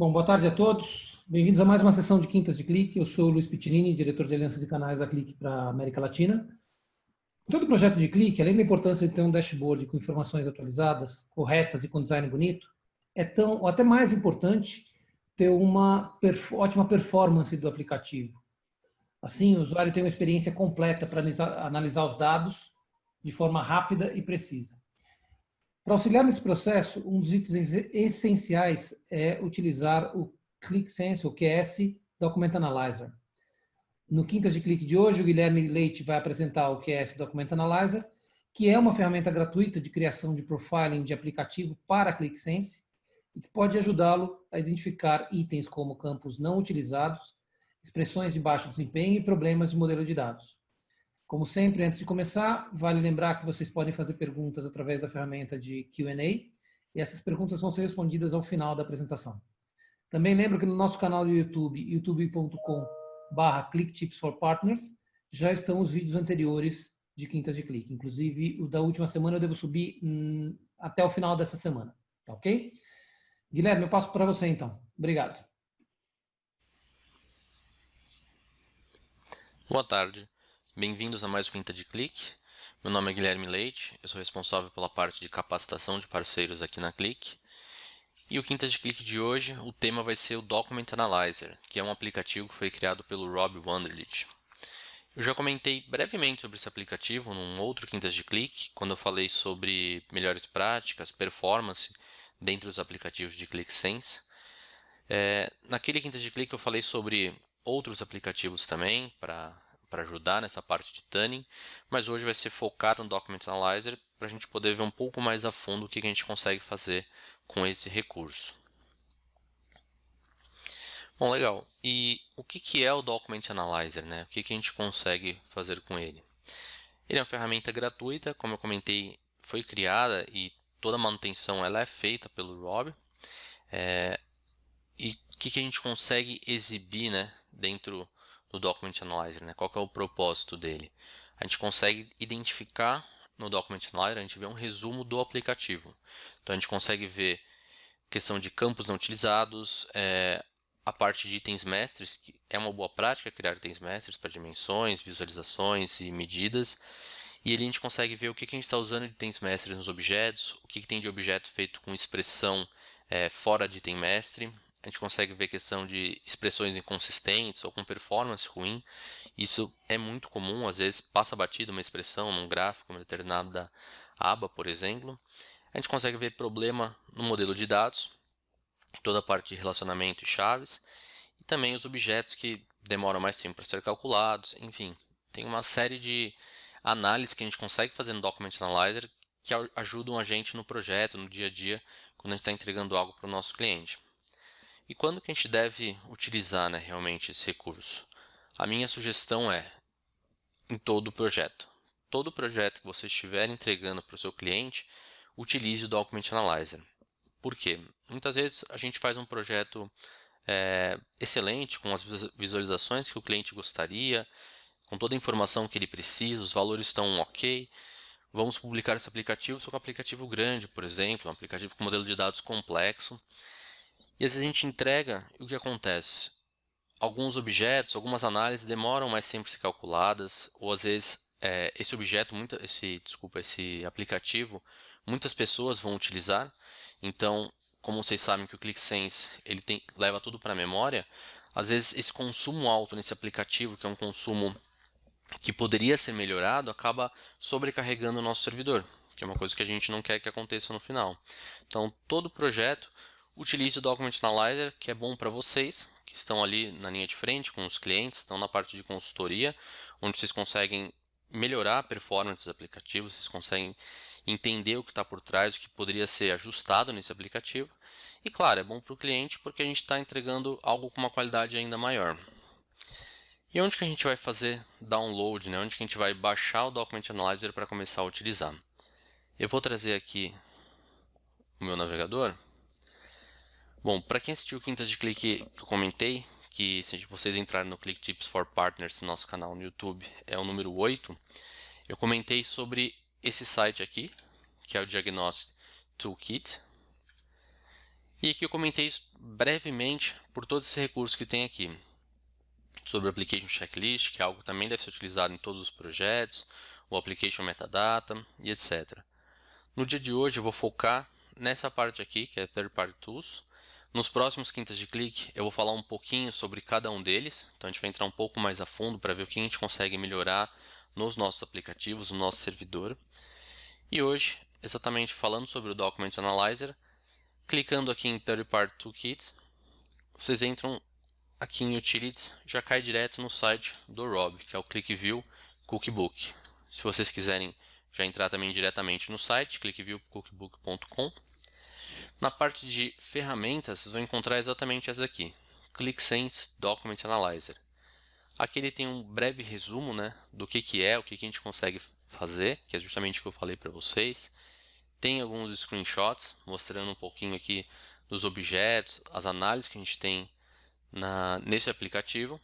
Bom, boa tarde a todos. Bem-vindos a mais uma sessão de Quintas de Clique. Eu sou o Luiz Pittinini, diretor de alianças e canais da Clique para a América Latina. Todo projeto de Clique, além da importância de ter um dashboard com informações atualizadas, corretas e com design bonito, é tão ou até mais importante ter uma ótima performance do aplicativo. Assim, o usuário tem uma experiência completa para analisar os dados de forma rápida e precisa. Para auxiliar nesse processo, um dos itens essenciais é utilizar o ClickSense, o QS Document Analyzer. No Quintas de Clique de hoje, o Guilherme Leite vai apresentar o QS Document Analyzer, que é uma ferramenta gratuita de criação de profiling de aplicativo para ClickSense e que pode ajudá-lo a identificar itens como campos não utilizados, expressões de baixo desempenho e problemas de modelo de dados. Como sempre, antes de começar, vale lembrar que vocês podem fazer perguntas através da ferramenta de Q&A e essas perguntas vão ser respondidas ao final da apresentação. Também lembro que no nosso canal do YouTube, youtube.com/clicktipsforpartners, já estão os vídeos anteriores de Quintas de Clique. Inclusive, o da última semana eu devo subir até o final dessa semana. Tá ok? Guilherme, eu passo para você então. Obrigado. Boa tarde, bem-vindos a mais um Quinta de Clique. Meu nome é Guilherme Leite, eu sou responsável pela parte de capacitação de parceiros aqui na Clique. E o Quinta de Clique de hoje, o tema vai ser o Document Analyzer, que é um aplicativo que foi criado pelo Rob Wunderlich. Eu já comentei brevemente sobre esse aplicativo num outro Quintas de Clique, quando eu falei sobre melhores práticas, performance dentro dos aplicativos de ClickSense. Naquele Quintas de Clique eu falei sobre outros aplicativos também para ajudar nessa parte de tuning, mas hoje vai ser focado no Document Analyzer para a gente poder ver um pouco mais a fundo o que a gente consegue fazer com esse recurso. Bom, legal. E o que é o Document Analyzer, né? O que a gente consegue fazer com ele? Ele é uma ferramenta gratuita, como eu comentei, foi criada e toda a manutenção ela é feita pelo Rob. E o que a gente consegue exibir, né, dentro do Document Analyzer, né? Qual que é o propósito dele? A gente consegue identificar no Document Analyzer, a gente vê um resumo do aplicativo. Então a gente consegue ver questão de campos não utilizados, a parte de itens mestres, que é uma boa prática criar itens mestres para dimensões, visualizações e medidas. E ali a gente consegue ver o que a gente está usando de itens mestres nos objetos, o que tem de objeto feito com expressão fora de item mestre. A gente consegue ver questão de expressões inconsistentes ou com performance ruim. Isso é muito comum, às vezes passa batido uma expressão num gráfico, uma determinada aba, por exemplo. A gente consegue ver problema no modelo de dados, toda a parte de relacionamento e chaves, e também os objetos que demoram mais tempo para ser calculados, enfim. Tem uma série de análises que a gente consegue fazer no Document Analyzer que ajudam a gente no projeto, no dia a dia, quando a gente está entregando algo para o nosso cliente. E quando que a gente deve utilizar, né, realmente esse recurso? A minha sugestão é em todo o projeto. Todo projeto que você estiver entregando para o seu cliente, utilize o Document Analyzer. Por quê? Muitas vezes a gente faz um projeto excelente, com as visualizações que o cliente gostaria, com toda a informação que ele precisa, os valores estão ok. Vamos publicar esse aplicativo, só que um aplicativo grande, por exemplo, um aplicativo com modelo de dados complexo. E às vezes a gente entrega e o que acontece? Alguns objetos, algumas análises demoram mais tempo a ser calculadas, ou às vezes esse objeto, esse aplicativo, muitas pessoas vão utilizar. Então, como vocês sabem que o ClickSense leva tudo para a memória, às vezes esse consumo alto nesse aplicativo, que é um consumo que poderia ser melhorado, acaba sobrecarregando o nosso servidor, que é uma coisa que a gente não quer que aconteça no final. Então, todo projeto utilize o Document Analyzer, que é bom para vocês, que estão ali na linha de frente com os clientes, estão na parte de consultoria, onde vocês conseguem melhorar a performance dos aplicativos, vocês conseguem entender o que está por trás, o que poderia ser ajustado nesse aplicativo. E claro, é bom para o cliente porque a gente está entregando algo com uma qualidade ainda maior. E onde que a gente vai fazer download, né? Onde que a gente vai baixar o Document Analyzer para começar a utilizar? Eu vou trazer aqui o meu navegador. Bom, para quem assistiu o Quintas de Clique que eu comentei, que se vocês entrarem no Click Tips for Partners, no nosso canal no YouTube, é o número 8, eu comentei sobre esse site aqui, que é o Diagnostic Toolkit. E aqui eu comentei brevemente por todos esses recursos que tem aqui. Sobre o Application Checklist, que é algo que também deve ser utilizado em todos os projetos, o Application Metadata e etc. No dia de hoje eu vou focar nessa parte aqui, que é Third Party Tools. Nos próximos quintas de clique eu vou falar um pouquinho sobre cada um deles, então a gente vai entrar um pouco mais a fundo para ver o que a gente consegue melhorar nos nossos aplicativos, no nosso servidor. E hoje, exatamente falando sobre o Document Analyzer, clicando aqui em Third Party Toolkit, vocês entram aqui em Utilities, já cai direto no site do Rob, que é o ClickView Cookbook. Se vocês quiserem já entrar também diretamente no site, clickviewcookbook.com. Na parte de ferramentas, vocês vão encontrar exatamente essa aqui, ClickSense Document Analyzer. Aqui ele tem um breve resumo, né, do que é, o que a gente consegue fazer, que é justamente o que eu falei para vocês. Tem alguns screenshots mostrando um pouquinho aqui dos objetos, as análises que a gente tem nesse aplicativo.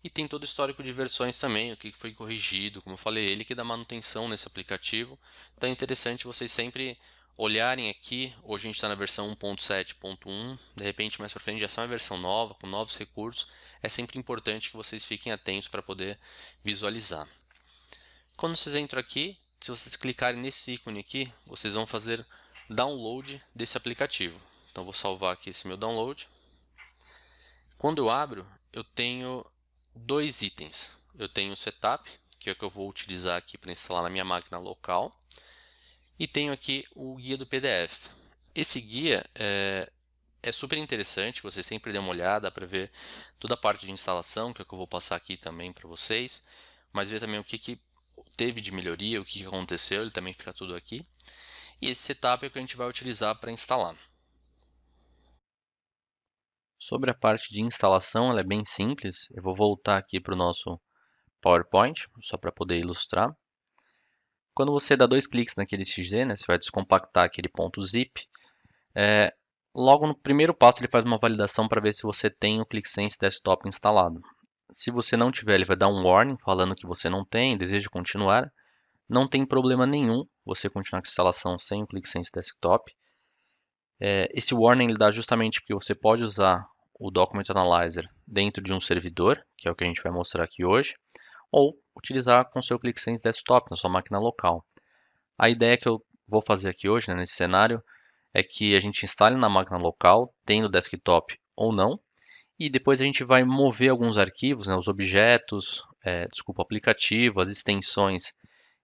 E tem todo o histórico de versões também, o que foi corrigido, como eu falei, ele que dá manutenção nesse aplicativo. Então é interessante vocês sempre olharem aqui. Hoje a gente está na versão 1.7.1, de repente mais para frente já está uma versão nova, com novos recursos. É sempre importante que vocês fiquem atentos para poder visualizar. Quando vocês entram aqui, se vocês clicarem nesse ícone aqui, vocês vão fazer download desse aplicativo. Então vou salvar aqui esse meu download. Quando eu abro, eu tenho dois itens. Eu tenho o setup, que é o que eu vou utilizar aqui para instalar na minha máquina local. E tenho aqui o guia do PDF. Esse guia é super interessante, você sempre dê uma olhada para ver toda a parte de instalação, que é o que eu vou passar aqui também para vocês. Mas ver também o que teve de melhoria, o que aconteceu, ele também fica tudo aqui. E esse setup é o que a gente vai utilizar para instalar. Sobre a parte de instalação, ela é bem simples. Eu vou voltar aqui para o nosso PowerPoint, só para poder ilustrar. Quando você dá dois cliques naquele XZ, né, você vai descompactar aquele ponto .zip. Logo no primeiro passo ele faz uma validação para ver se você tem o ClickSense Desktop instalado. Se você não tiver, ele vai dar um warning falando que você não tem, deseja continuar. Não tem problema nenhum você continuar com a instalação sem o ClickSense Desktop. Esse warning ele dá justamente porque você pode usar o Document Analyzer dentro de um servidor, que é o que a gente vai mostrar aqui hoje, ou utilizar com seu ClickSense Desktop na sua máquina local. A ideia que eu vou fazer aqui hoje, né, nesse cenário, é que a gente instale na máquina local, tendo desktop ou não, e depois a gente vai mover alguns arquivos, né, os objetos, o aplicativo, as extensões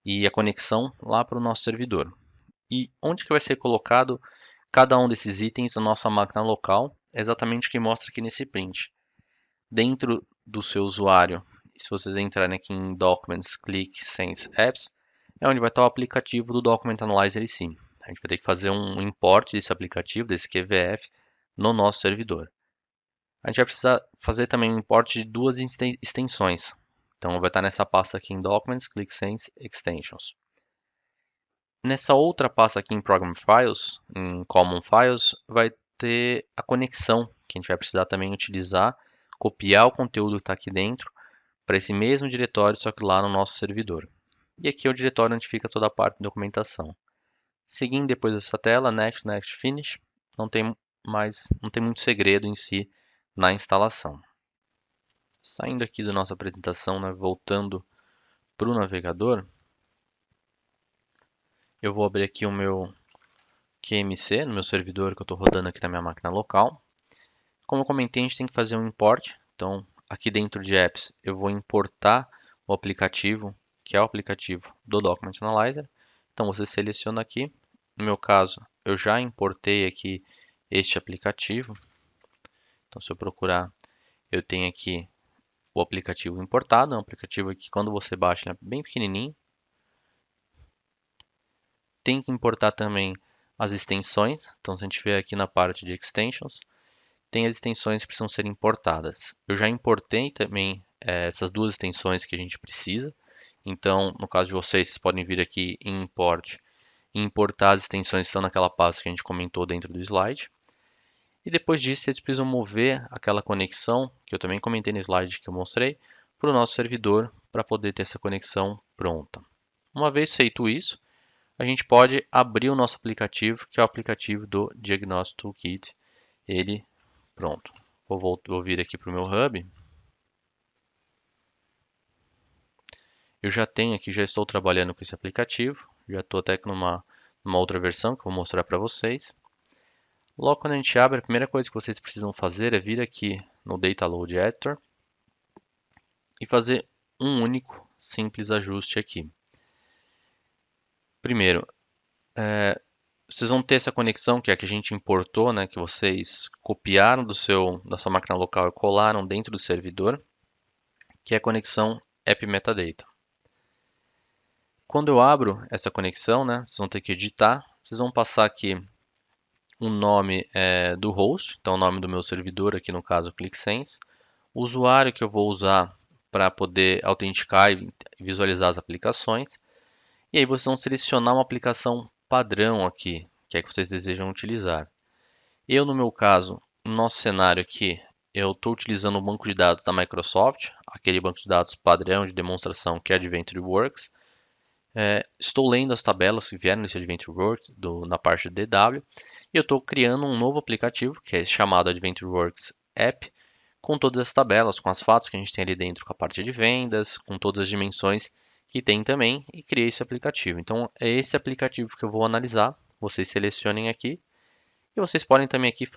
e a conexão lá para o nosso servidor. E onde que vai ser colocado cada um desses itens na nossa máquina local? É exatamente o que mostra aqui nesse print. Dentro do seu usuário, se vocês entrarem aqui em Documents, Click, Sense Apps, é onde vai estar o aplicativo do Document Analyzer em si. A gente vai ter que fazer um import desse aplicativo, desse QVF, no nosso servidor. A gente vai precisar fazer também um import de duas extensões. Então vai estar nessa pasta aqui em Documents, Click Sense Extensions. Nessa outra pasta aqui em Program Files, em Common Files, vai ter a conexão que a gente vai precisar também utilizar, copiar o conteúdo que está aqui dentro para esse mesmo diretório, só que lá no nosso servidor. E aqui é o diretório onde fica toda a parte de documentação. Seguindo depois dessa tela, Next, Next, Finish, não tem muito segredo em si na instalação. Saindo aqui da nossa apresentação, né, voltando para o navegador, eu vou abrir aqui o meu QMC, no meu servidor que eu estou rodando aqui na minha máquina local. Como eu comentei, a gente tem que fazer um import. Então, aqui dentro de Apps, eu vou importar o aplicativo, que é o aplicativo do Document Analyzer. Então, você seleciona aqui. No meu caso, eu já importei aqui este aplicativo. Então, se eu procurar, eu tenho aqui o aplicativo importado. É um aplicativo que, quando você baixa, ele é bem pequenininho. Tem que importar também as extensões. Então, se a gente vier aqui na parte de Extensions, tem as extensões que precisam ser importadas. Eu já importei também essas duas extensões que a gente precisa. Então, no caso de vocês podem vir aqui em Import e importar as extensões que estão naquela pasta que a gente comentou dentro do slide. E depois disso, vocês precisam mover aquela conexão, que eu também comentei no slide que eu mostrei, para o nosso servidor para poder ter essa conexão pronta. Uma vez feito isso, a gente pode abrir o nosso aplicativo, que é o aplicativo do Diagnostic Toolkit. Ele, pronto. Vou vir aqui para o meu Hub. Eu já tenho aqui, já estou trabalhando com esse aplicativo. Já estou até numa outra versão que eu vou mostrar para vocês. Logo quando a gente abre, a primeira coisa que vocês precisam fazer é vir aqui no Data Load Editor e fazer um único simples ajuste aqui. Primeiro, vocês vão ter essa conexão que é a que a gente importou, né, que vocês copiaram da sua máquina local e colaram dentro do servidor, que é a conexão App Metadata. Quando eu abro essa conexão, né, vocês vão ter que editar, vocês vão passar aqui o nome do host, então o nome do meu servidor, aqui no caso ClickSense, o usuário que eu vou usar para poder autenticar e visualizar as aplicações, e aí vocês vão selecionar uma aplicação padrão aqui, que é que vocês desejam utilizar. Eu, no meu caso, no nosso cenário aqui, eu estou utilizando o banco de dados da Microsoft, aquele banco de dados padrão de demonstração que é Adventure Works. Estou lendo as tabelas que vieram nesse Adventure Works na parte de DW e eu estou criando um novo aplicativo que é chamado Adventure Works App com todas as tabelas, com as fotos que a gente tem ali dentro, com a parte de vendas, com todas as dimensões que tem também e criei esse aplicativo. Então é esse aplicativo que eu vou analisar. Vocês selecionem aqui e vocês podem também aqui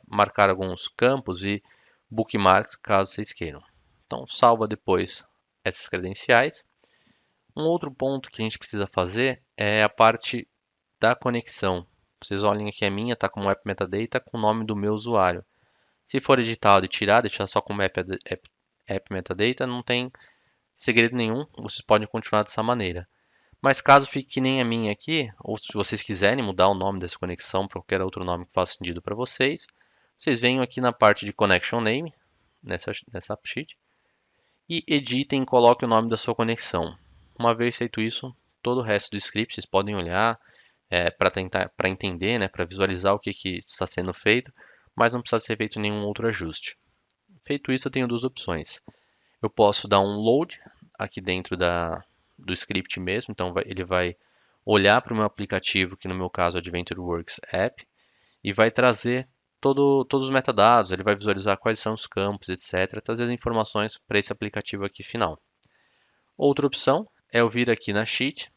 marcar alguns campos e bookmarks caso vocês queiram. Então salva depois essas credenciais. Um outro ponto que a gente precisa fazer é a parte da conexão. Vocês olhem aqui a minha, está como App Metadata com o nome do meu usuário. Se for editado e tirar, deixar só como App Metadata, não tem segredo nenhum, vocês podem continuar dessa maneira. Mas caso fique que nem a minha aqui, ou se vocês quiserem mudar o nome dessa conexão para qualquer outro nome que faça sentido para vocês, vocês venham aqui na parte de Connection Name, nessa sheet, e editem e coloquem o nome da sua conexão. Uma vez feito isso, todo o resto do script vocês podem olhar para entender, né, para visualizar o que está sendo feito, mas não precisa ser feito nenhum outro ajuste. Feito isso, eu tenho duas opções. Eu posso dar um load aqui dentro do script mesmo, então ele vai olhar para o meu aplicativo, que no meu caso é o Adventure Works App, e vai trazer todos os metadados, ele vai visualizar quais são os campos, etc., trazer as informações para esse aplicativo aqui final. Outra opção é eu vir aqui na sheet.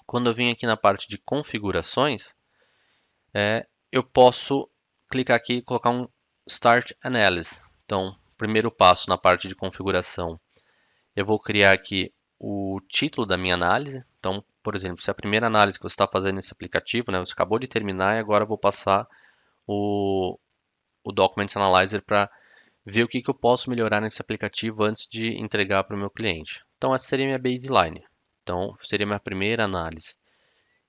Quando eu vim aqui na parte de configurações, eu posso clicar aqui e colocar um Start Analysis. Então, primeiro passo na parte de configuração, eu vou criar aqui o título da minha análise. Então, por exemplo, se é a primeira análise que você está fazendo nesse aplicativo, né, você acabou de terminar e agora eu vou passar o Document Analyzer para ver o que eu posso melhorar nesse aplicativo antes de entregar para o meu cliente. Então, essa seria minha baseline. Então, seria minha primeira análise.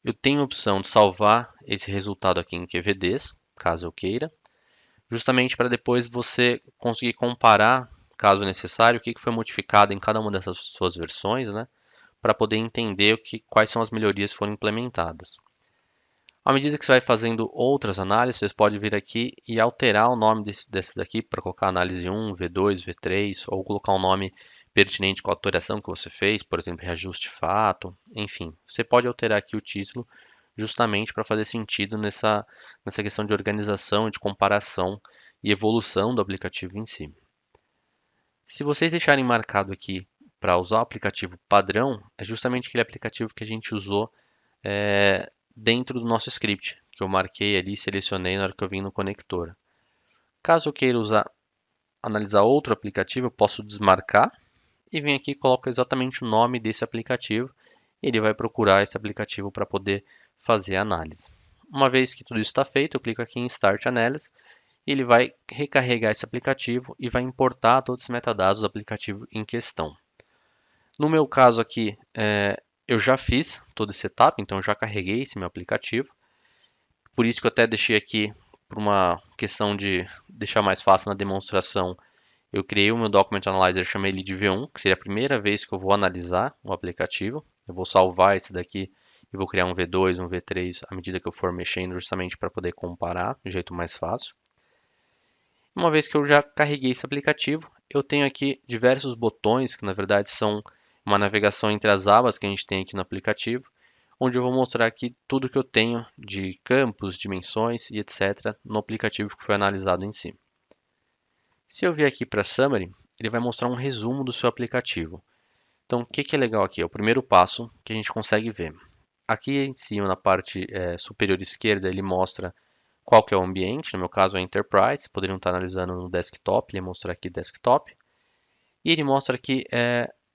Eu tenho a opção de salvar esse resultado aqui em QVDs, caso eu queira, justamente para depois você conseguir comparar, caso necessário, o que foi modificado em cada uma dessas suas versões, né, para poder entender quais são as melhorias que foram implementadas. À medida que você vai fazendo outras análises, você pode vir aqui e alterar o nome desse daqui para colocar análise 1, V2, V3, ou colocar um nome pertinente com a alteração que você fez, por exemplo, reajuste fato, enfim. Você pode alterar aqui o título justamente para fazer sentido nessa questão de organização, de comparação e evolução do aplicativo em si. Se vocês deixarem marcado aqui para usar o aplicativo padrão, é justamente aquele aplicativo que a gente usou dentro do nosso script, que eu marquei ali e selecionei na hora que eu vim no conector. Caso eu queira analisar outro aplicativo, eu posso desmarcar e vim aqui e coloco exatamente o nome desse aplicativo. E ele vai procurar esse aplicativo para poder fazer a análise. Uma vez que tudo isso está feito, eu clico aqui em Start Analysis. E ele vai recarregar esse aplicativo e vai importar todos os metadados do aplicativo em questão. No meu caso aqui, eu já fiz todo esse setup, então eu já carreguei esse meu aplicativo. Por isso que eu até deixei aqui, por uma questão de deixar mais fácil na demonstração, eu criei o meu Document Analyzer, chamei ele de V1, que seria a primeira vez que eu vou analisar o aplicativo. Eu vou salvar esse daqui e vou criar um V2, um V3, à medida que eu for mexendo, justamente para poder comparar de um jeito mais fácil. Uma vez que eu já carreguei esse aplicativo, eu tenho aqui diversos botões, que na verdade são uma navegação entre as abas que a gente tem aqui no aplicativo, onde eu vou mostrar aqui tudo que eu tenho de campos, dimensões e etc. no aplicativo que foi analisado em si. Se eu vier aqui para Summary, ele vai mostrar um resumo do seu aplicativo. Então, o que é legal aqui? É o primeiro passo que a gente consegue ver. Aqui em cima, na parte superior esquerda, ele mostra qual que é o ambiente, no meu caso é Enterprise, poderiam estar analisando no desktop, ele mostra aqui desktop. E ele mostra aqui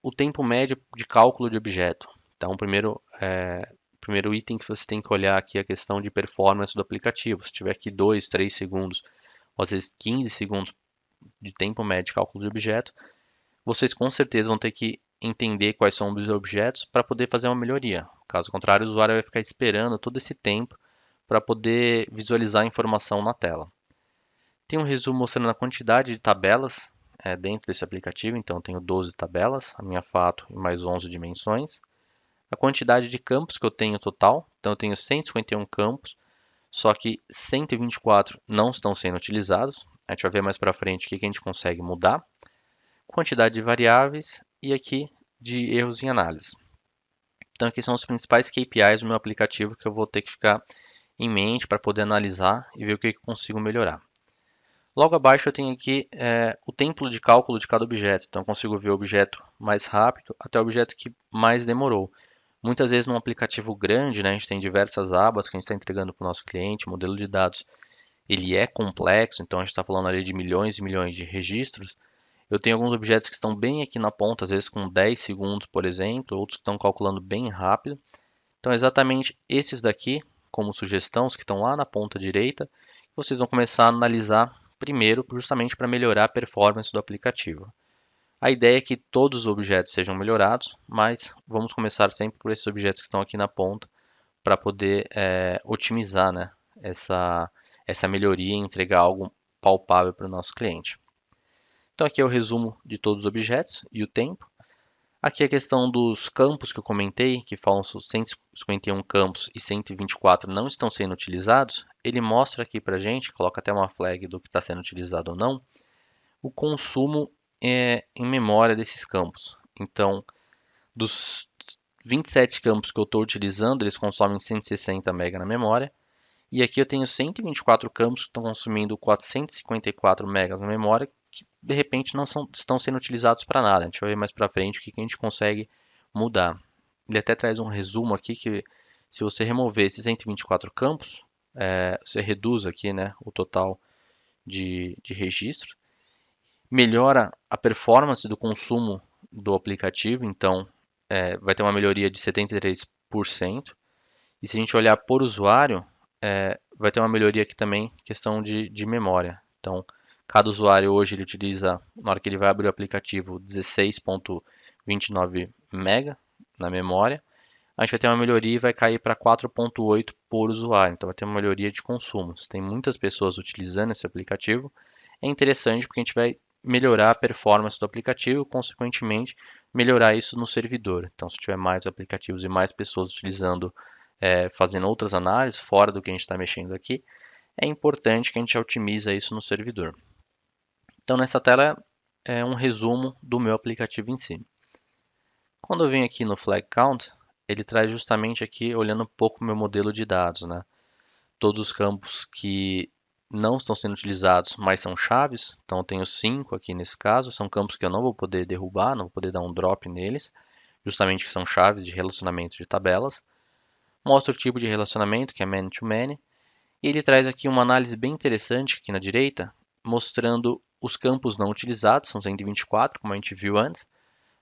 o tempo médio de cálculo de objeto. Então, o primeiro item que você tem que olhar aqui é a questão de performance do aplicativo. Se tiver aqui 2, 3 segundos, ou às vezes 15 segundos de tempo médio de cálculo de objeto, vocês com certeza vão ter que entender quais são os objetos para poder fazer uma melhoria. Caso contrário, o usuário vai ficar esperando todo esse tempo para poder visualizar a informação na tela. Tem um resumo mostrando a quantidade de tabelas dentro desse aplicativo, então eu tenho 12 tabelas, a minha fato e mais 11 dimensões. A quantidade de campos que eu tenho total, então eu tenho 151 campos, só que 124 não estão sendo utilizados. A gente vai ver mais para frente o que a gente consegue mudar. Quantidade de variáveis e aqui de erros em análise. Então aqui são os principais KPIs do meu aplicativo que eu vou ter que ficar em mente para poder analisar e ver o que eu consigo melhorar. Logo abaixo eu tenho aqui o tempo de cálculo de cada objeto, então eu consigo ver o objeto mais rápido até o objeto que mais demorou. Muitas vezes num aplicativo grande, né, a gente tem diversas abas que a gente está entregando para o nosso cliente, o modelo de dados ele é complexo, então a gente está falando ali de milhões e milhões de registros. Eu tenho alguns objetos que estão bem aqui na ponta, às vezes com 10 segundos, por exemplo, outros que estão calculando bem rápido. Então, exatamente esses daqui, como sugestão, os que estão lá na ponta direita, vocês vão começar a analisar primeiro, justamente para melhorar a performance do aplicativo. A ideia é que todos os objetos sejam melhorados, mas vamos começar sempre por esses objetos que estão aqui na ponta, para poder otimizar, né, essa melhoria e entregar algo palpável para o nosso cliente. Então aqui é o resumo de todos os objetos e o tempo. Aqui a questão dos campos que eu comentei, que falam 151 campos e 124 não estão sendo utilizados. Ele mostra aqui para a gente, coloca até uma flag do que está sendo utilizado ou não, o consumo em memória desses campos. Então, dos 27 campos que eu estou utilizando, eles consomem 160 MB na memória. E aqui eu tenho 124 campos que estão consumindo 454 MB na memória, que de repente não estão sendo utilizados para nada. A gente vai ver mais para frente o que a gente consegue mudar. Ele até traz um resumo aqui que se você remover esses 124 campos, você reduz aqui, né, o total de registro, melhora a performance do consumo do aplicativo, então vai ter uma melhoria de 73%. E se a gente olhar por usuário, vai ter uma melhoria aqui também, questão de memória. Então, cada usuário hoje ele utiliza, na hora que ele vai abrir o aplicativo, 16,29 MB na memória. A gente vai ter uma melhoria e vai cair para 4,8 por usuário. Então, vai ter uma melhoria de consumo. Se tem muitas pessoas utilizando esse aplicativo, é interessante porque a gente vai melhorar a performance do aplicativo, consequentemente, melhorar isso no servidor. Então, se tiver mais aplicativos e mais pessoas utilizando fazendo outras análises fora do que a gente está mexendo aqui, é importante que a gente otimize isso no servidor. Então nessa tela é um resumo do meu aplicativo em si. Quando eu venho aqui no Flag Count, ele traz justamente aqui, olhando um pouco o meu modelo de dados, né? Todos os campos que não estão sendo utilizados, mas são chaves. Então eu tenho 5 aqui nesse caso, são campos que eu não vou poder derrubar, não vou poder dar um drop neles, justamente que são chaves de relacionamento de tabelas. Mostra o tipo de relacionamento, que é man-to-many, e ele traz aqui uma análise bem interessante aqui na direita, mostrando os campos não utilizados, são 124, como a gente viu antes,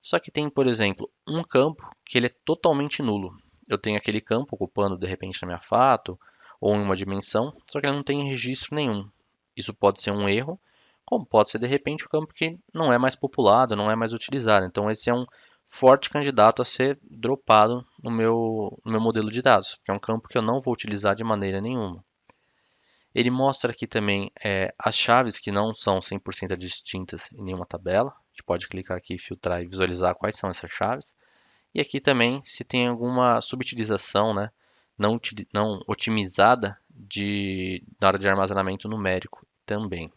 só que tem, por exemplo, um campo que ele é totalmente nulo. Eu tenho aquele campo ocupando de repente na minha fato ou em uma dimensão, só que ele não tem registro nenhum. Isso pode ser um erro, como pode ser de repente um campo que não é mais populado, não é mais utilizado. Então esse é um forte candidato a ser dropado no meu modelo de dados, que é um campo que eu não vou utilizar de maneira nenhuma. Ele mostra aqui também as chaves que não são 100% distintas em nenhuma tabela. A gente pode clicar aqui, filtrar e visualizar quais são essas chaves. E aqui também se tem alguma subutilização, né, não otimizada na hora de armazenamento numérico também.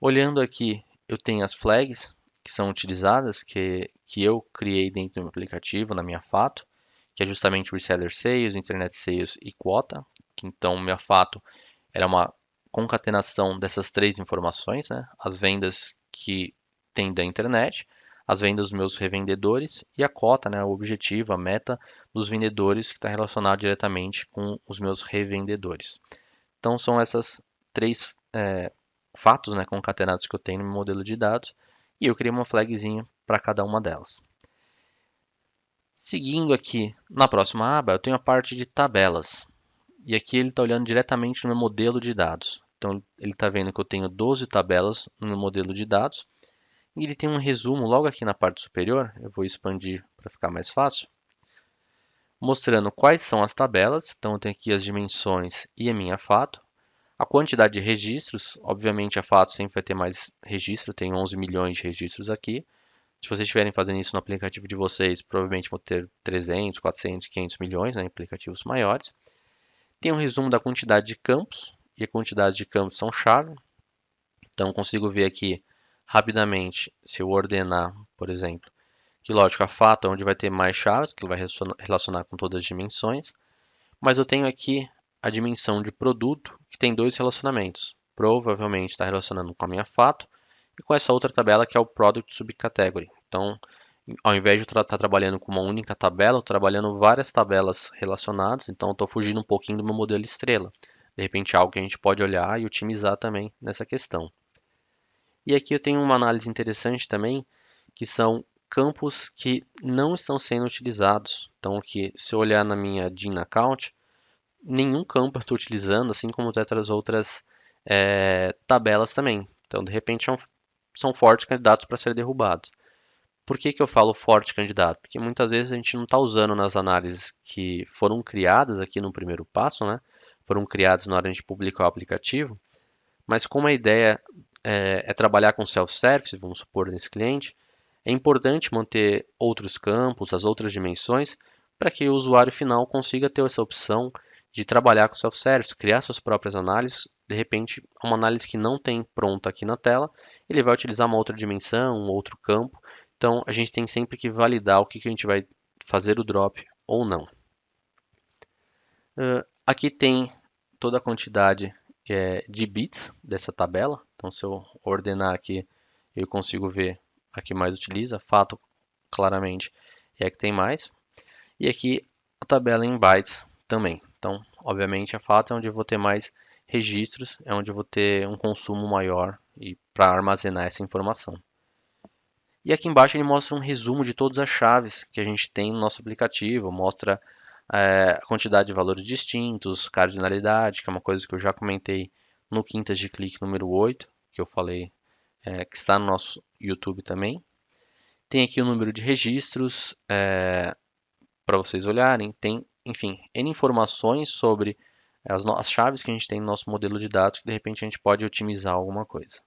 Olhando aqui, eu tenho as flags que são utilizadas, que eu criei dentro do meu aplicativo, na minha fato. que é justamente Reseller Sales, Internet Sales e Quota. Então, minha fato era uma concatenação dessas três informações, né? As vendas que tem da internet, as vendas dos meus revendedores e a cota, né? O objetivo, a meta dos vendedores que está relacionado diretamente com os meus revendedores. Então, são essas três fatos, né, concatenados que eu tenho no meu modelo de dados e eu criei uma flagzinha para cada uma delas. Seguindo aqui na próxima aba, eu tenho a parte de tabelas. E aqui ele está olhando diretamente no meu modelo de dados. Então ele está vendo que eu tenho 12 tabelas no meu modelo de dados. E ele tem um resumo logo aqui na parte superior. Eu vou expandir para ficar mais fácil. Mostrando quais são as tabelas. Então eu tenho aqui as dimensões e a minha fato. A quantidade de registros. Obviamente a fato sempre vai ter mais registro. Tem 11 milhões de registros aqui. Se vocês estiverem fazendo isso no aplicativo de vocês, provavelmente vão ter 300, 400, 500 milhões, né, em aplicativos maiores. Tem um resumo da quantidade de campos, e a quantidade de campos são chave. Então, consigo ver aqui rapidamente, se eu ordenar, por exemplo, que lógico, a fato é onde vai ter mais chaves, que ele vai relacionar com todas as dimensões. Mas eu tenho aqui a dimensão de produto, que tem dois relacionamentos. Provavelmente está relacionando com a minha fato, e com essa outra tabela que é o Product Subcategory. Então, ao invés de eu estar trabalhando com uma única tabela, eu estou trabalhando várias tabelas relacionadas, então estou fugindo um pouquinho do meu modelo estrela. De repente, algo que a gente pode olhar e otimizar também nessa questão. E aqui eu tenho uma análise interessante também, que são campos que não estão sendo utilizados. Então, aqui, se eu olhar na minha DIN Account, nenhum campo eu estou utilizando, assim como outras tabelas também. Então, de repente, são fortes candidatos para ser derrubados. Por que eu falo forte candidato? Porque muitas vezes a gente não está usando nas análises que foram criadas aqui no primeiro passo, né? Foram criadas na hora de publicar o aplicativo, mas como a ideia é trabalhar com self-service, vamos supor, nesse cliente, é importante manter outros campos, as outras dimensões, para que o usuário final consiga ter essa opção de trabalhar com self-service, criar suas próprias análises. De repente, uma análise que não tem pronta aqui na tela, ele vai utilizar uma outra dimensão, um outro campo. Então, a gente tem sempre que validar o que a gente vai fazer o drop ou não. Aqui tem toda a quantidade de bits dessa tabela. Então, se eu ordenar aqui, eu consigo ver a que mais utiliza. Fato, claramente, é a que tem mais. E aqui a tabela em bytes também. Então, obviamente, a fato é onde eu vou ter mais registros, é onde eu vou ter um consumo maior e para armazenar essa informação. E aqui embaixo ele mostra um resumo de todas as chaves que a gente tem no nosso aplicativo, mostra a quantidade de valores distintos, cardinalidade, que é uma coisa que eu já comentei no Quintas de Clique número 8, que eu falei que está no nosso YouTube também. Tem aqui o número de registros para vocês olharem, tem, enfim, N informações sobre as chaves que a gente tem no nosso modelo de dados que de repente a gente pode otimizar alguma coisa.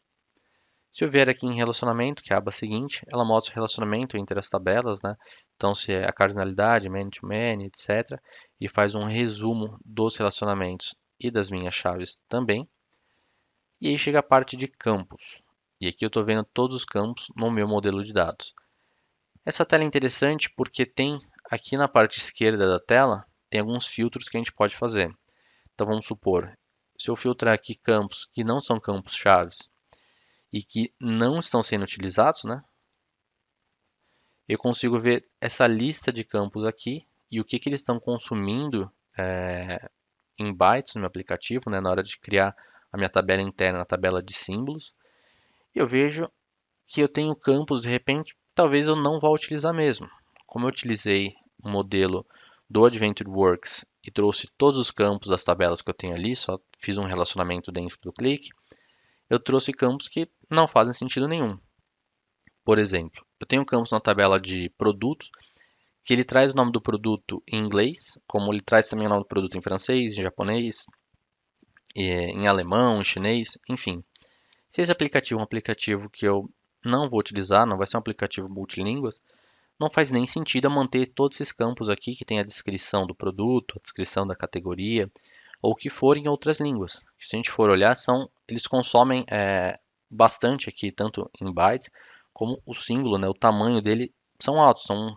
Se eu vier aqui em relacionamento, que é a aba seguinte, ela mostra o relacionamento entre as tabelas, né? Então, se é a cardinalidade, man-to-man, etc. E faz um resumo dos relacionamentos e das minhas chaves também. E aí chega a parte de campos. E aqui eu estou vendo todos os campos no meu modelo de dados. Essa tela é interessante porque tem aqui na parte esquerda da tela, tem alguns filtros que a gente pode fazer. Então, vamos supor, se eu filtrar aqui campos que não são campos chaves, e que não estão sendo utilizados, né? Eu consigo ver essa lista de campos aqui e o que eles estão consumindo em bytes no meu aplicativo, né? Na hora de criar a minha tabela interna, a tabela de símbolos. Eu vejo que eu tenho campos, de repente, talvez eu não vá utilizar mesmo. Como eu utilizei o modelo do AdventureWorks e trouxe todos os campos das tabelas que eu tenho ali, só fiz um relacionamento dentro do clique, eu trouxe campos que não fazem sentido nenhum. Por exemplo, eu tenho campos na tabela de produtos que ele traz o nome do produto em inglês, como ele traz também o nome do produto em francês, em japonês, em alemão, em chinês, enfim. Se esse aplicativo é um aplicativo que eu não vou utilizar, não vai ser um aplicativo multilínguas, não faz nem sentido eu manter todos esses campos aqui que tem a descrição do produto, a descrição da categoria, ou que for em outras línguas. Se a gente for olhar, eles consomem bastante aqui, tanto em bytes, como o símbolo, né, o tamanho dele são altos, são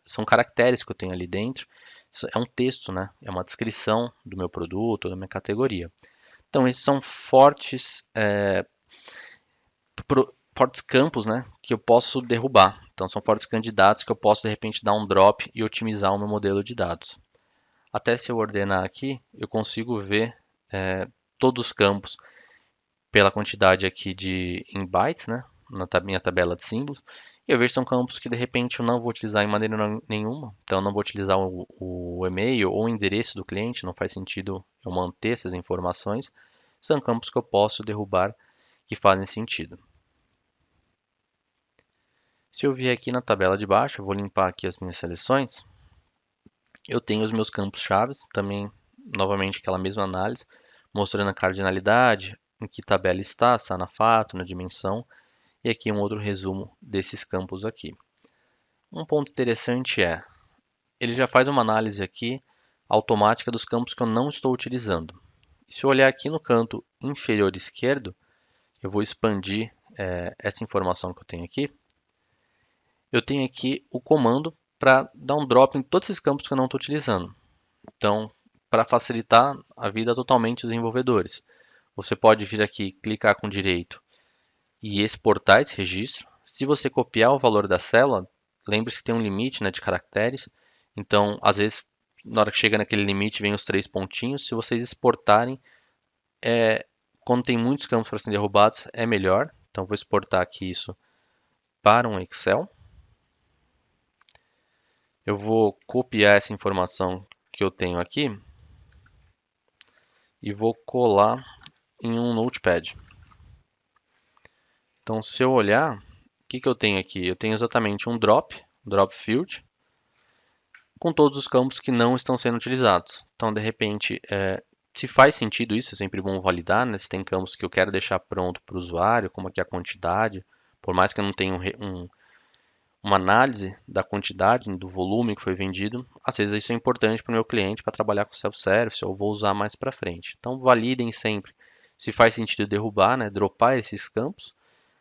são caracteres que eu tenho ali dentro. Isso é um texto, né? É uma descrição do meu produto, da minha categoria. Então, esses são fortes campos, né, que eu posso derrubar. Então, são fortes candidatos que eu posso, de repente, dar um drop e otimizar o meu modelo de dados. Até se eu ordenar aqui, eu consigo ver todos os campos pela quantidade aqui em bytes, né, na minha tabela de símbolos. E eu vejo que são campos que, de repente, eu não vou utilizar em maneira nenhuma. Então, eu não vou utilizar o e-mail ou o endereço do cliente. Não faz sentido eu manter essas informações. São campos que eu posso derrubar que fazem sentido. Se eu vier aqui na tabela de baixo, eu vou limpar aqui as minhas seleções. Eu tenho os meus campos chaves, também novamente aquela mesma análise, mostrando a cardinalidade, em que tabela está, se está na fato, na dimensão, e aqui um outro resumo desses campos aqui. Um ponto interessante ele já faz uma análise aqui automática dos campos que eu não estou utilizando. E se eu olhar aqui no canto inferior esquerdo, eu vou expandir essa informação que eu tenho aqui. Eu tenho aqui o comando para dar um drop em todos esses campos que eu não estou utilizando. Então, para facilitar a vida totalmente dos desenvolvedores, você pode vir aqui, clicar com direito e exportar esse registro. Se você copiar o valor da célula, lembre-se que tem um limite, né, de caracteres. Então, às vezes, na hora que chega naquele limite, vem os 3 pontinhos. Se vocês exportarem, quando tem muitos campos para serem derrubados, é melhor. Então, vou exportar aqui isso para um Excel. Eu vou copiar essa informação que eu tenho aqui e vou colar em um Notepad. Então, se eu olhar, o que eu tenho aqui? Eu tenho exatamente um drop field, com todos os campos que não estão sendo utilizados. Então, de repente, se faz sentido isso, é sempre bom validar, né? Se tem campos que eu quero deixar pronto para o usuário, como aqui a quantidade, por mais que eu não tenha uma análise da quantidade, do volume que foi vendido, às vezes isso é importante para o meu cliente para trabalhar com self-service, ou vou usar mais para frente. Então, validem sempre se faz sentido derrubar, né? Dropar esses campos.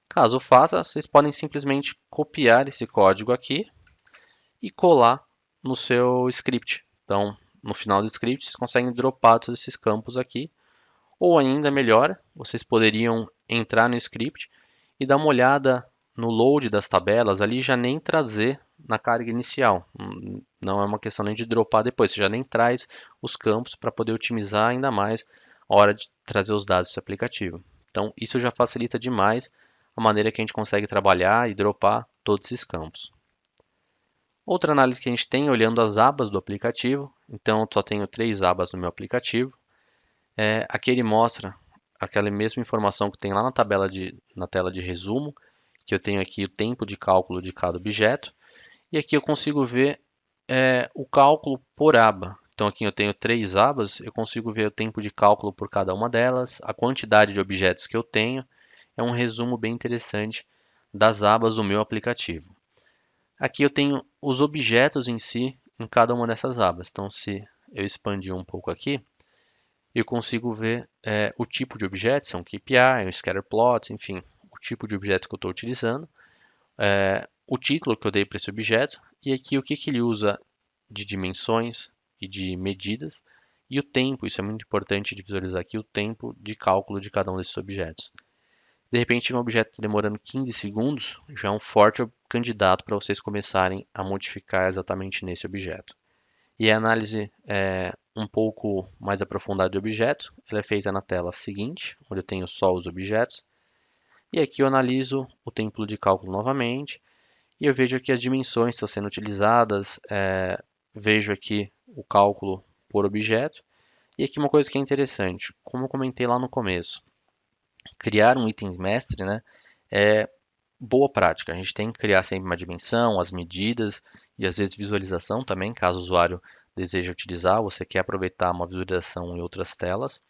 Caso faça, vocês podem simplesmente copiar esse código aqui e colar no seu script. Então, no final do script, vocês conseguem dropar todos esses campos aqui. Ou ainda melhor, vocês poderiam entrar no script e dar uma olhada no load das tabelas ali, já nem trazer na carga inicial. Não é uma questão nem de dropar depois, você já nem traz os campos para poder otimizar ainda mais a hora de trazer os dados do seu aplicativo. Então, isso já facilita demais a maneira que a gente consegue trabalhar e dropar todos esses campos. Outra análise que a gente tem olhando as abas do aplicativo. Então, eu só tenho 3 abas no meu aplicativo. Aqui ele mostra aquela mesma informação que tem lá na tela de resumo, que eu tenho aqui o tempo de cálculo de cada objeto. E aqui eu consigo ver o cálculo por aba. Então aqui eu tenho 3 abas, eu consigo ver o tempo de cálculo por cada uma delas, a quantidade de objetos que eu tenho. É um resumo bem interessante das abas do meu aplicativo. Aqui eu tenho os objetos em si em cada uma dessas abas. Então, se eu expandir um pouco aqui, eu consigo ver o tipo de objeto, se é um KPI, um scatterplot, enfim, o tipo de objeto que eu estou utilizando, o título que eu dei para esse objeto, e aqui o que ele usa de dimensões e de medidas, e o tempo, isso é muito importante de visualizar aqui, o tempo de cálculo de cada um desses objetos. De repente, um objeto demorando 15 segundos já é um forte candidato para vocês começarem a modificar exatamente nesse objeto. E a análise um pouco mais aprofundada de objeto, ela é feita na tela seguinte, onde eu tenho só os objetos. E aqui eu analiso o tempo de cálculo novamente, e eu vejo aqui as dimensões que estão sendo utilizadas, vejo aqui o cálculo por objeto. E aqui uma coisa que é interessante, como eu comentei lá no começo, criar um item mestre, né, é boa prática. A gente tem que criar sempre uma dimensão, as medidas e às vezes visualização também, caso o usuário deseje utilizar, você quer aproveitar uma visualização em outras telas.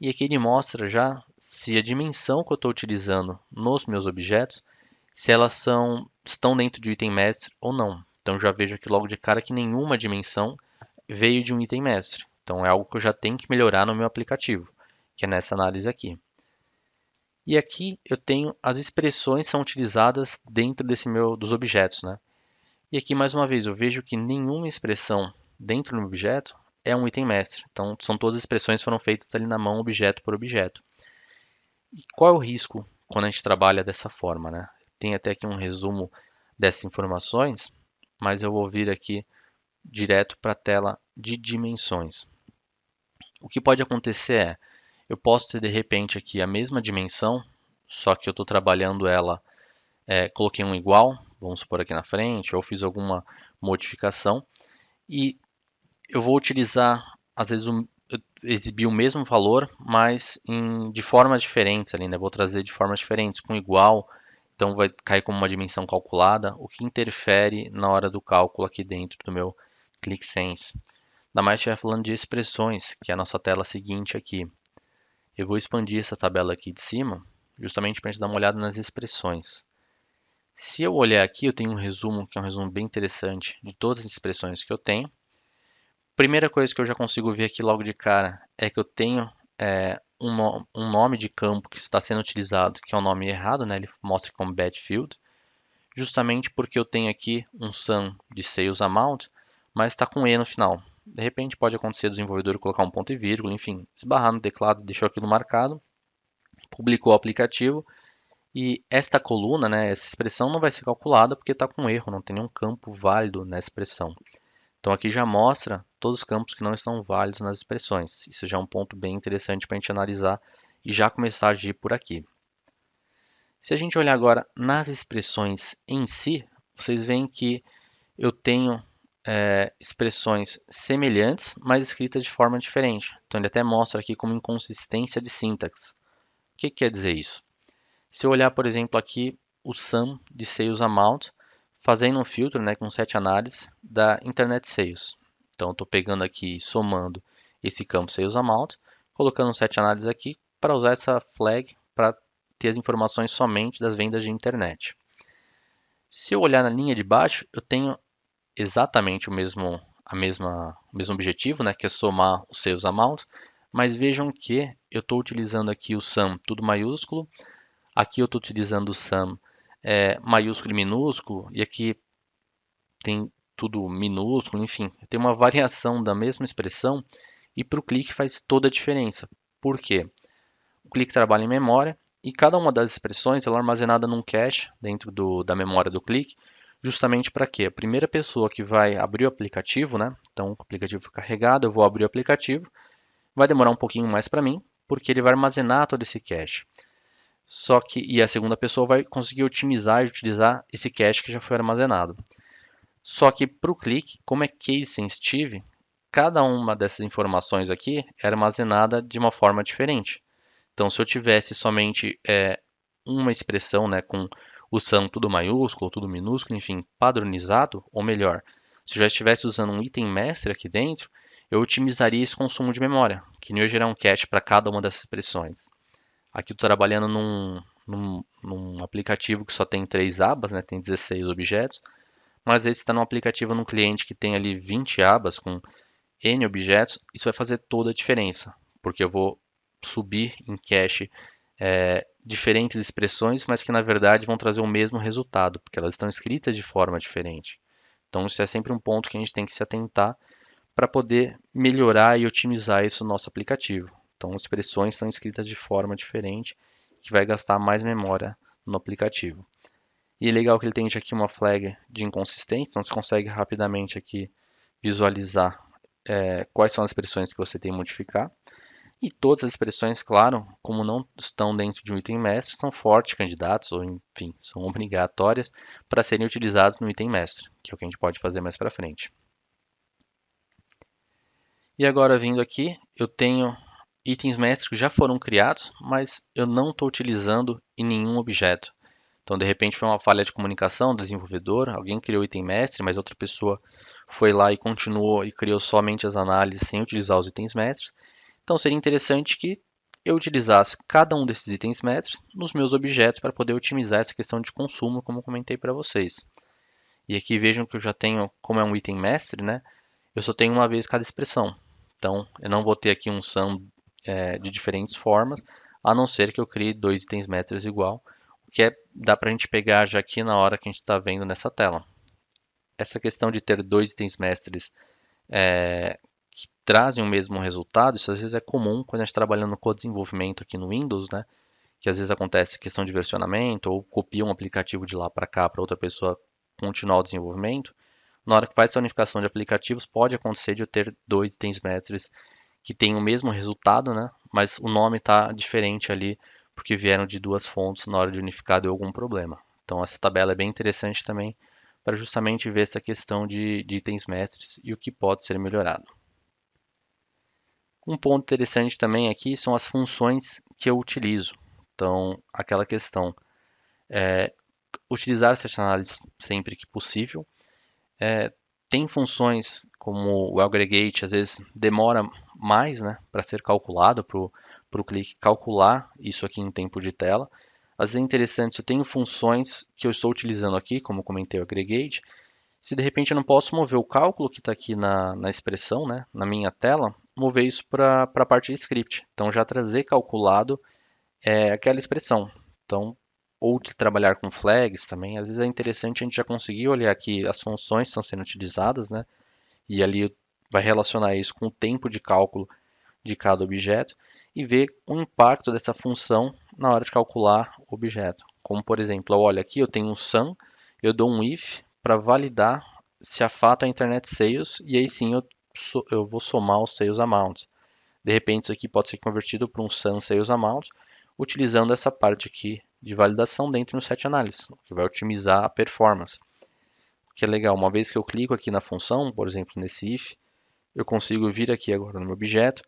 E aqui ele mostra já se a dimensão que eu estou utilizando nos meus objetos, se elas estão dentro de um item mestre ou não. Então já vejo aqui logo de cara que nenhuma dimensão veio de um item mestre. Então é algo que eu já tenho que melhorar no meu aplicativo, que é nessa análise aqui. E aqui eu tenho as expressões que são utilizadas dentro dos objetos, né? E aqui, mais uma vez, eu vejo que nenhuma expressão dentro do objeto é um item mestre. Então, são todas as expressões que foram feitas ali na mão, objeto por objeto. E qual é o risco quando a gente trabalha dessa forma, né? Tem até aqui um resumo dessas informações, mas eu vou vir aqui direto para a tela de dimensões. O que pode acontecer é, eu posso ter de repente aqui a mesma dimensão, só que eu estou trabalhando ela, coloquei um igual, vamos supor aqui na frente, ou fiz alguma modificação, e eu vou utilizar, às vezes, exibir o mesmo valor, mas de formas diferentes ali, né? Vou trazer de formas diferentes, com igual, então vai cair como uma dimensão calculada, o que interfere na hora do cálculo aqui dentro do meu ClickSense. Ainda mais se estiver falando de expressões, que é a nossa tela seguinte aqui. Eu vou expandir essa tabela aqui de cima, justamente para a gente dar uma olhada nas expressões. Se eu olhar aqui, eu tenho um resumo, que é um resumo bem interessante de todas as expressões que eu tenho. Primeira coisa que eu já consigo ver aqui logo de cara é que eu tenho um nome de campo que está sendo utilizado, que é um nome errado, né? Ele mostra como bad field, justamente porque eu tenho aqui um sum de sales amount, mas está com E no final. De repente pode acontecer do desenvolvedor colocar um ponto e vírgula, enfim, esbarrar no teclado, deixou aquilo marcado, publicou o aplicativo e esta coluna, né, essa expressão não vai ser calculada porque está com erro, não tem nenhum campo válido nessa expressão. Então aqui já mostra todos os campos que não estão válidos nas expressões. Isso já é um ponto bem interessante para a gente analisar e já começar a agir por aqui. Se a gente olhar agora nas expressões em si, vocês veem que eu tenho expressões semelhantes, mas escritas de forma diferente. Então ele até mostra aqui como inconsistência de sintaxe. O que quer dizer isso? Se eu olhar, por exemplo, aqui o sum de sales amount, fazendo um filtro, né, com 7 análises da Internet Sales. Então, estou pegando aqui e somando esse campo sales amount, colocando 7 análises aqui para usar essa flag para ter as informações somente das vendas de internet. Se eu olhar na linha de baixo, eu tenho exatamente o mesmo objetivo, né, que é somar os sales amount, mas vejam que eu estou utilizando aqui o sum tudo maiúsculo, aqui eu estou utilizando o sum maiúsculo e minúsculo, e aqui tem tudo minúsculo, enfim, tem uma variação da mesma expressão e para o clique faz toda a diferença. Por quê? O clique trabalha em memória e cada uma das expressões ela é armazenada num cache dentro da memória do clique, justamente para quê? A primeira pessoa que vai abrir o aplicativo, né? Então o aplicativo foi carregado, eu vou abrir o aplicativo, vai demorar um pouquinho mais para mim, porque ele vai armazenar todo esse cache. Só que, e a segunda pessoa vai conseguir otimizar e utilizar esse cache que já foi armazenado. Só que para o clique, como é case sensitive, cada uma dessas informações aqui é armazenada de uma forma diferente. Então, se eu tivesse somente uma expressão, né, com o sum tudo maiúsculo, tudo minúsculo, enfim, padronizado, ou melhor, se eu já estivesse usando um item mestre aqui dentro, eu otimizaria esse consumo de memória, que não ia gerar um cache para cada uma dessas expressões. Aqui eu estou trabalhando num aplicativo que só tem 3 abas, né, tem 16 objetos, mas esse está num aplicativo num cliente que tem ali 20 abas com N objetos, isso vai fazer toda a diferença, porque eu vou subir em cache diferentes expressões, mas que na verdade vão trazer o mesmo resultado, porque elas estão escritas de forma diferente. Então isso é sempre um ponto que a gente tem que se atentar para poder melhorar e otimizar isso no nosso aplicativo. Então expressões são escritas de forma diferente, que vai gastar mais memória no aplicativo. E é legal que ele tem aqui uma flag de inconsistência, então você consegue rapidamente aqui visualizar quais são as expressões que você tem que modificar. E todas as expressões, claro, como não estão dentro de um item mestre, são fortes candidatos, ou enfim, são obrigatórias para serem utilizadas no item mestre, que é o que a gente pode fazer mais para frente. E agora vindo aqui, eu tenho itens mestres que já foram criados, mas eu não estou utilizando em nenhum objeto. Então, de repente, foi uma falha de comunicação do desenvolvedor, alguém criou o item mestre, mas outra pessoa foi lá e continuou e criou somente as análises sem utilizar os itens mestres. Então, seria interessante que eu utilizasse cada um desses itens mestres nos meus objetos para poder otimizar essa questão de consumo, como eu comentei para vocês. E aqui vejam que eu já tenho, como é um item mestre, né? Eu só tenho uma vez cada expressão. Então, eu não vou ter aqui um sum de diferentes formas, a não ser que eu crie dois itens mestres igual, o que dá para a gente pegar já aqui na hora que a gente está vendo nessa tela. essa questão de ter dois itens mestres que trazem o mesmo resultado, isso às vezes é comum quando a gente está trabalhando no co-desenvolvimento aqui no Windows, né? Que às vezes acontece questão de versionamento ou copia um aplicativo de lá para cá para outra pessoa continuar o desenvolvimento. Na hora que faz essa unificação de aplicativos, pode acontecer de eu ter dois itens mestres que têm o mesmo resultado, né? Mas o nome está diferente ali porque vieram de duas fontes na hora de unificar deu algum problema. Então essa tabela é bem interessante também para justamente ver essa questão de itens mestres e o que pode ser melhorado. Um ponto interessante também aqui são as funções que eu utilizo. Então, aquela questão, utilizar essa análise sempre que possível. Tem funções como o aggregate, às vezes demora mais, né, para ser calculado, para o clique calcular isso aqui em tempo de tela. Às vezes é interessante, se eu tenho funções que eu estou utilizando aqui, como eu comentei o aggregate, se de repente eu não posso mover o cálculo que está aqui na expressão, né, na minha tela, mover isso para a parte de script. Então já trazer calculado aquela expressão. Então, ou de trabalhar com flags também, às vezes é interessante a gente já conseguir olhar aqui as funções que estão sendo utilizadas, né? E ali vai relacionar isso com o tempo de cálculo de cada objeto e ver o impacto dessa função na hora de calcular o objeto. Como por exemplo, olha aqui eu tenho um sum, eu dou um if para validar se a fato é internet sales e aí sim eu vou somar os sales amounts. De repente isso aqui pode ser convertido para um sum sales amount utilizando essa parte aqui de validação dentro do set analysis, que vai otimizar a performance. O que é legal, uma vez que eu clico aqui na função, por exemplo nesse if, eu consigo vir aqui agora no meu objeto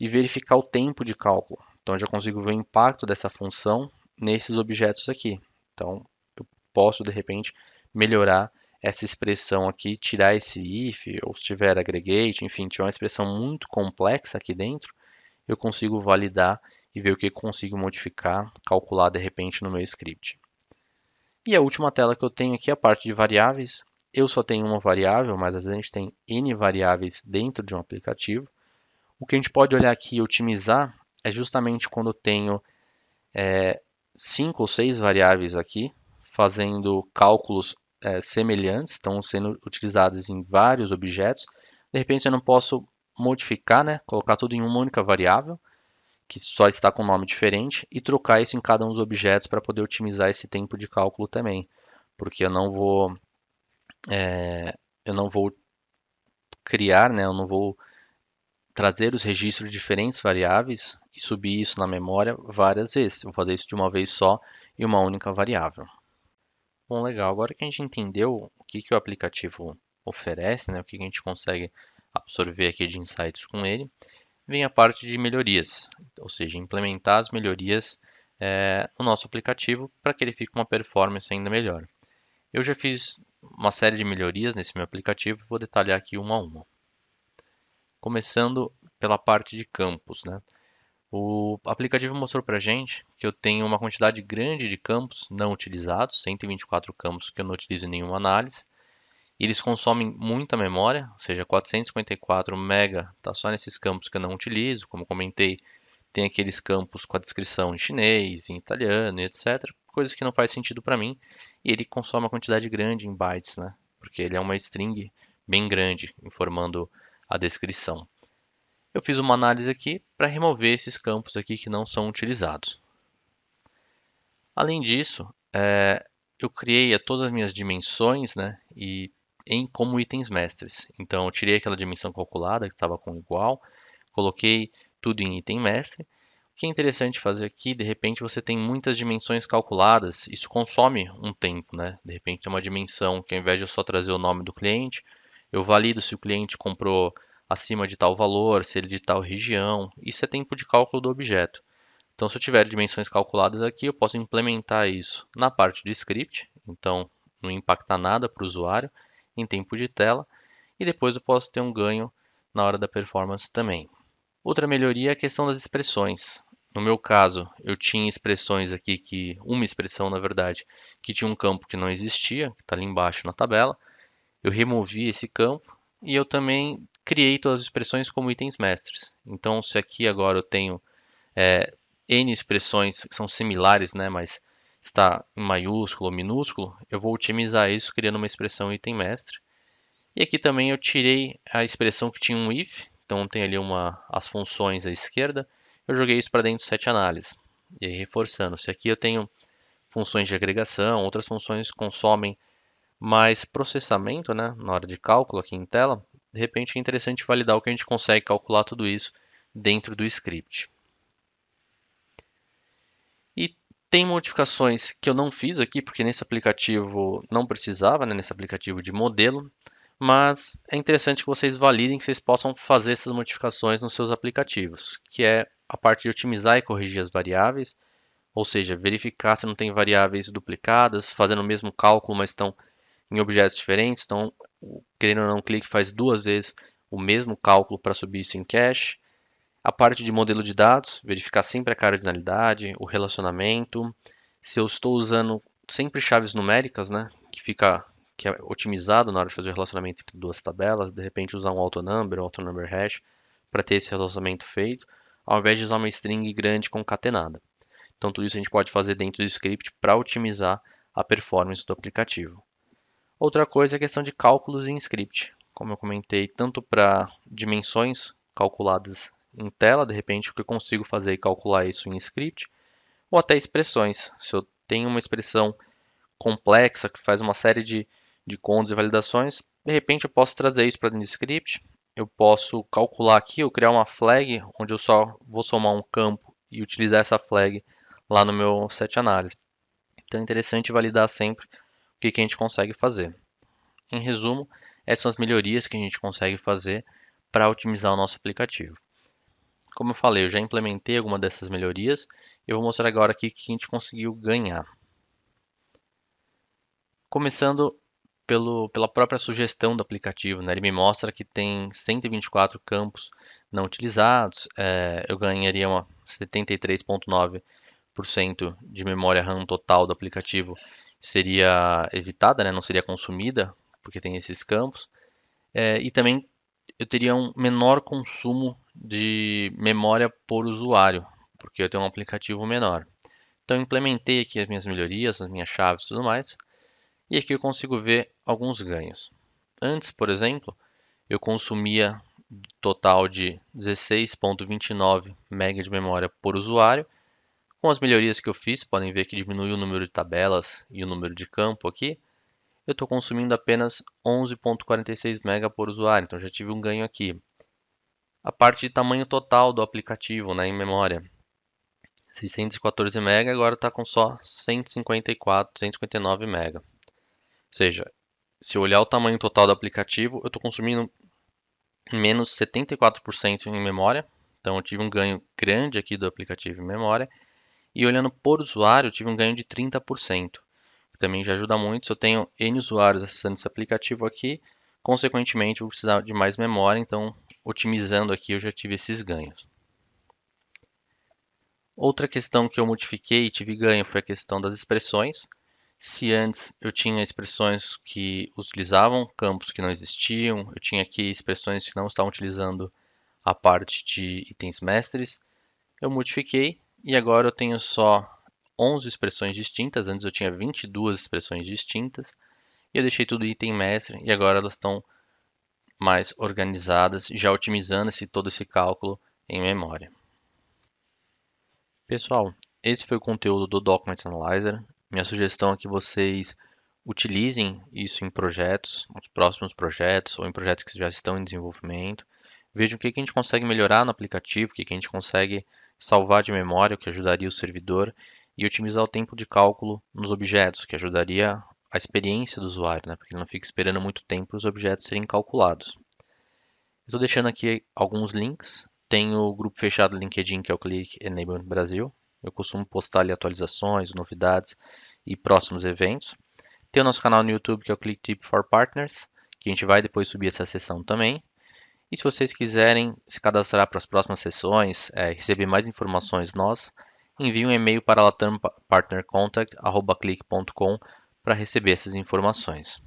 e verificar o tempo de cálculo. Então eu já consigo ver o impacto dessa função nesses objetos aqui. Então eu posso de repente melhorar essa expressão aqui, tirar esse if, ou se tiver aggregate, enfim, tiver uma expressão muito complexa aqui dentro, eu consigo validar e ver o que eu consigo modificar, calcular de repente no meu script. E a última tela que eu tenho aqui é a parte de variáveis. Eu só tenho uma variável, mas às vezes a gente tem N variáveis dentro de um aplicativo. O que a gente pode olhar aqui e otimizar é justamente quando eu tenho 5 ou 6 variáveis aqui, fazendo cálculos semelhantes, estão sendo utilizadas em vários objetos. De repente eu não posso modificar, né, colocar tudo em uma única variável, que só está com um nome diferente, e trocar isso em cada um dos objetos para poder otimizar esse tempo de cálculo também. Porque eu não vou criar, né, eu não vou trazer os registros de diferentes variáveis e subir isso na memória várias vezes. Eu vou fazer isso de uma vez só em uma única variável. Bom, legal. Agora que a gente entendeu o que o aplicativo oferece, né, o que a gente consegue absorver aqui de insights com ele, vem a parte de melhorias, ou seja, implementar as melhorias no nosso aplicativo para que ele fique com uma performance ainda melhor. Eu já fiz uma série de melhorias nesse meu aplicativo, vou detalhar aqui uma a uma. Começando pela parte de campos, né? O aplicativo mostrou para a gente que eu tenho uma quantidade grande de campos não utilizados, 124 campos que eu não utilizo em nenhuma análise. Eles consomem muita memória, ou seja, 454 MB está só nesses campos que eu não utilizo. Como comentei, tem aqueles campos com a descrição em chinês, em italiano, etc. Coisas que não faz sentido para mim. E ele consome uma quantidade grande em bytes, né? Porque ele é uma string bem grande, informando a descrição. Eu fiz uma análise aqui para remover esses campos aqui que não são utilizados. Além disso, eu criei todas as minhas dimensões, né, como itens mestres. Então, eu tirei aquela dimensão calculada que estava com igual, coloquei tudo em item mestre. O que é interessante fazer aqui, de repente você tem muitas dimensões calculadas, isso consome um tempo, né? De repente tem uma dimensão que ao invés de eu só trazer o nome do cliente, eu valido se o cliente comprou acima de tal valor, se ele de tal região. Isso é tempo de cálculo do objeto. Então, se eu tiver dimensões calculadas aqui, eu posso implementar isso na parte do script, então não impacta nada para o usuário em tempo de tela, e depois eu posso ter um ganho na hora da performance também. Outra melhoria é a questão das expressões. No meu caso, eu tinha expressões aqui uma expressão na verdade, que tinha um campo que não existia, que está ali embaixo na tabela. Eu removi esse campo e eu também criei todas as expressões como itens mestres. Então, se aqui agora eu tenho N expressões que são similares, né, mas está em maiúsculo ou minúsculo, eu vou otimizar isso criando uma expressão item mestre. E aqui também eu tirei a expressão que tinha um if, então tem ali as funções à esquerda, eu joguei isso para dentro do set análise. E aí reforçando, se aqui eu tenho funções de agregação, outras funções consomem mais processamento, né, na hora de cálculo aqui em tela, de repente é interessante validar o que a gente consegue calcular tudo isso dentro do script. E tem modificações que eu não fiz aqui, porque nesse aplicativo não precisava, né, nesse aplicativo de modelo, mas é interessante que vocês validem que vocês possam fazer essas modificações nos seus aplicativos, que é a parte de otimizar e corrigir as variáveis, ou seja, verificar se não tem variáveis duplicadas, fazendo o mesmo cálculo, mas estão em objetos diferentes. Então, querendo ou não, o clique faz 2 vezes o mesmo cálculo para subir isso em cache. A parte de modelo de dados, verificar sempre a cardinalidade, o relacionamento. Se eu estou usando sempre chaves numéricas, né, que é otimizado na hora de fazer o relacionamento entre duas tabelas, de repente usar um autonumber hash, para ter esse relacionamento feito, ao invés de usar uma string grande concatenada. Então, tudo isso a gente pode fazer dentro do script para otimizar a performance do aplicativo. Outra coisa é a questão de cálculos em script. Como eu comentei, tanto para dimensões calculadas em tela, de repente o que eu consigo fazer é calcular isso em script, ou até expressões. Se eu tenho uma expressão complexa que faz uma série de contas e validações, de repente eu posso trazer isso para dentro do script. Eu posso calcular aqui, eu criar uma flag, onde eu só vou somar um campo e utilizar essa flag lá no meu set análise. Então é interessante validar sempre o que a gente consegue fazer. Em resumo, essas são as melhorias que a gente consegue fazer para otimizar o nosso aplicativo. Como eu falei, eu já implementei alguma dessas melhorias e eu vou mostrar agora aqui o que a gente conseguiu ganhar. Começando pela própria sugestão do aplicativo, né? Ele me mostra que tem 124 campos não utilizados, eu ganharia 73,9% de memória RAM total do aplicativo seria evitada, né? Não seria consumida, porque tem esses campos. E também eu teria um menor consumo de memória por usuário, porque eu tenho um aplicativo menor. Então eu implementei aqui as minhas melhorias, as minhas chaves e tudo mais, e aqui eu consigo ver alguns ganhos. Antes, por exemplo, eu consumia total de 16,29 MB de memória por usuário. Com as melhorias que eu fiz, podem ver que diminui o número de tabelas e o número de campo aqui. Eu estou consumindo apenas 11,46 MB por usuário, então já tive um ganho aqui. A parte de tamanho total do aplicativo, né, em memória, 614 MB, agora está com só 154, 159 MB. Ou seja, se eu olhar o tamanho total do aplicativo, eu estou consumindo menos 74% em memória. Então eu tive um ganho grande aqui do aplicativo em memória. E olhando por usuário, eu tive um ganho de 30%. Que também já ajuda muito. Se eu tenho N usuários acessando esse aplicativo aqui, consequentemente eu vou precisar de mais memória. Então, otimizando aqui, eu já tive esses ganhos. Outra questão que eu modifiquei e tive ganho foi a questão das expressões. Se antes eu tinha expressões que utilizavam campos que não existiam, eu tinha aqui expressões que não estavam utilizando a parte de itens mestres, eu modifiquei e agora eu tenho só 11 expressões distintas. Antes eu tinha 22 expressões distintas e eu deixei tudo item mestre e agora elas estão mais organizadas, já otimizando todo esse cálculo em memória. Pessoal, esse foi o conteúdo do Document Analyzer. Minha sugestão é que vocês utilizem isso em projetos, nos próximos projetos ou em projetos que já estão em desenvolvimento. Vejam o que a gente consegue melhorar no aplicativo, o que a gente consegue salvar de memória, o que ajudaria o servidor, e otimizar o tempo de cálculo nos objetos, que ajudaria a experiência do usuário, né? Porque ele não fica esperando muito tempo para os objetos serem calculados. Estou deixando aqui alguns links. Tem o grupo fechado do LinkedIn, que é o Click Enablement Brasil. Eu costumo postar ali atualizações, novidades e próximos eventos. Tem o nosso canal no YouTube, que é o Click Tip for Partners, que a gente vai depois subir essa sessão também. E se vocês quiserem se cadastrar para as próximas sessões, receber mais informações nós, envie um e-mail para latampartnercontact@click.com para receber essas informações.